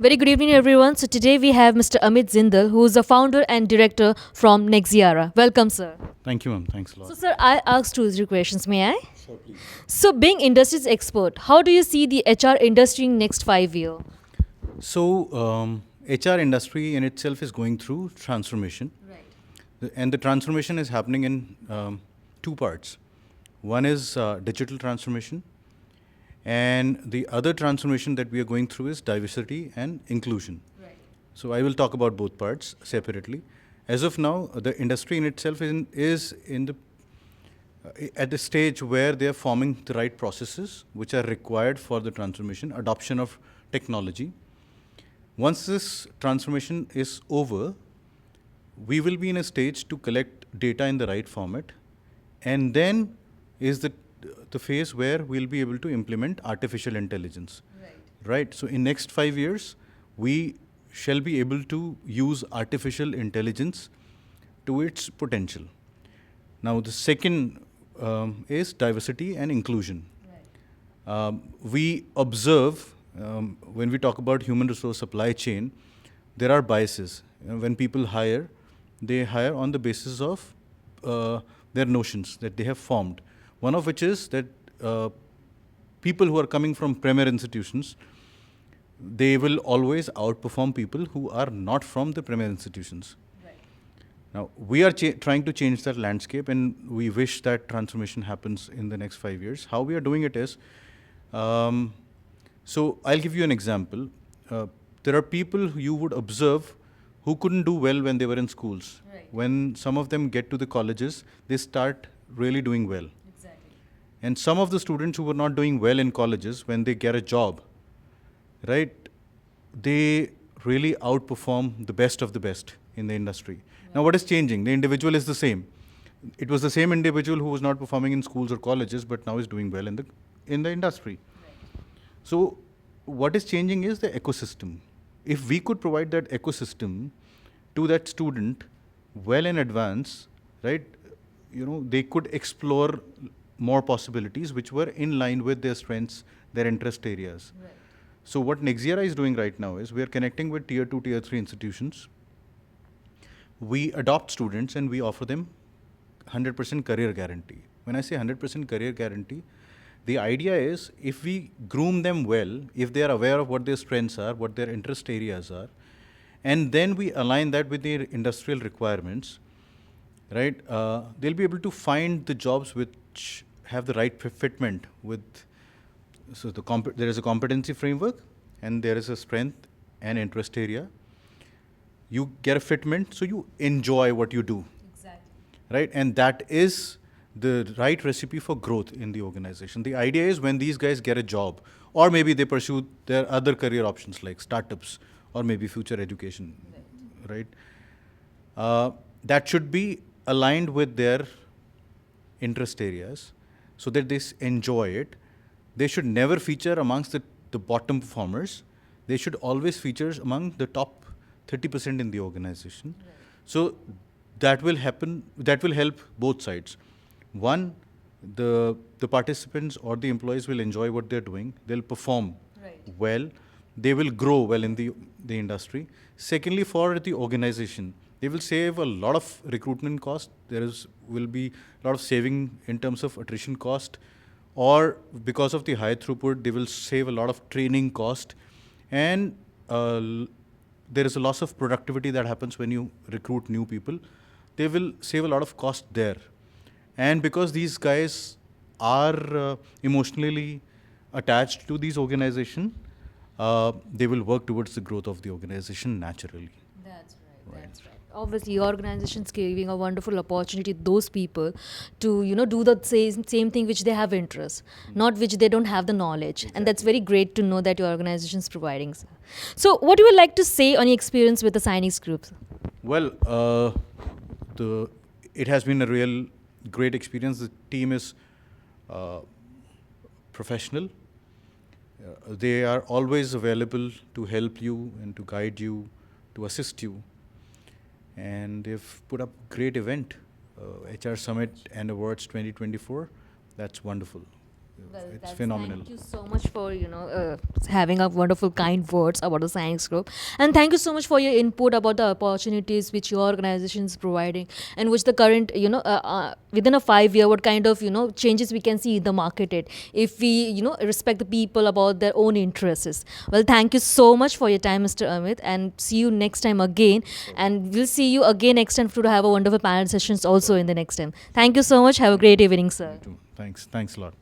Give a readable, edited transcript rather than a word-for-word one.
Very good evening, everyone. So today we have Mr. Amit Jindal, who is the founder and director from Nexiara. Welcome, sir. Thank you, ma'am. Thanks a So, lot. sir, I asked two or three questions. May I? Sure, please. So, being industry's expert, how do you see the HR industry in next 5 years? HR industry in itself is going through transformation. Right. And the transformation is happening in two parts. One is digital transformation, and the other transformation that we are going through is diversity and inclusion. Right. So I will talk about both parts separately. As of now, the industry in itself is in the at the stage where they are forming the right processes which are required for the transformation, adoption of technology. Once this transformation is over, we will be in a stage to collect data in the right format, and then is the phase where we'll be able to implement artificial intelligence. Right. So in next 5 years, we shall be able to use artificial intelligence to its potential. Now the second is diversity and inclusion. We observe when we talk about human resource supply chain, there are biases. When people hire, they hire on the basis of their notions that they have formed. One of which is that people who are coming from premier institutions, they will always outperform people who are not from the premier institutions. Now, we are trying to change that landscape, and we wish that transformation happens in the next 5 years. How we are doing it is, so I'll give you an example. There are people who you would observe who couldn't do well when they were in schools. Right. When some of them get to the colleges, they start really doing well. Exactly. And some of the students who were not doing well in colleges, when they get a job, right, they really outperform the best of the best in the industry. Now, what is changing? The individual is the same. It was the same individual who was not performing in schools or colleges, but now is doing well in the industry. So, what is changing is the ecosystem. If we could provide that ecosystem to that student well in advance, right, they could explore more possibilities which were in line with their strengths, their interest areas. Right. So what Nexiara is doing right now is we are connecting with tier 2, tier 3 institutions. We adopt students and we offer them 100% career guarantee. When I say 100% career guarantee, the idea is if we groom them well, if they are aware of what their strengths are, what their interest areas are, and then we align that with their industrial requirements, right, they'll be able to find the jobs which have the right fitment with. So there is a competency framework, and there is a strength and interest area. You get a fitment, so you enjoy what you do. Exactly. Right? And that is the right recipe for growth in the organization. The idea is when these guys get a job, or maybe they pursue their other career options like startups or maybe future education, right? That should be aligned with their interest areas so that they enjoy it. They should never feature amongst the bottom performers. They should always feature among the top 30% in the organization. Right. So that will happen. That will help both sides. One, the participants or the employees will enjoy what they're doing. They'll perform well. They will grow well in the industry. Secondly, for the organization, they will save a lot of recruitment cost. Will be a lot of saving in terms of attrition cost, or because of the high throughput, they will save a lot of training cost, and there is a loss of productivity that happens when you recruit new people. They will save a lot of cost there. And because these guys are emotionally attached to these organizations, they will work towards the growth of the organization naturally. That's right. That's right. Obviously, organizations giving a wonderful opportunity to those people to do the same thing which they have interest, not which they don't have the knowledge. And that's very great to know that your organization is providing. So, what do you would like to say on your experience with the signings group? Well, it has been a real great experience. The team is professional. They are always available to help you and to guide you, to assist you. And they've put up a great event, HR Summit and Awards 2024. That's wonderful. It's phenomenal. Thank you so much for having a wonderful kind words about the science group, and thank you so much for your input about the opportunities which your organization is providing, and which the current within a 5 year what kind of changes we can see in the market it if we respect the people about their own interests. Well, thank you so much for your time, Mr. Amit, and see you next time again, and we'll see you again next time to have a wonderful panel sessions also in the next time. Thank you so much. Have a great evening, sir. Thanks a lot.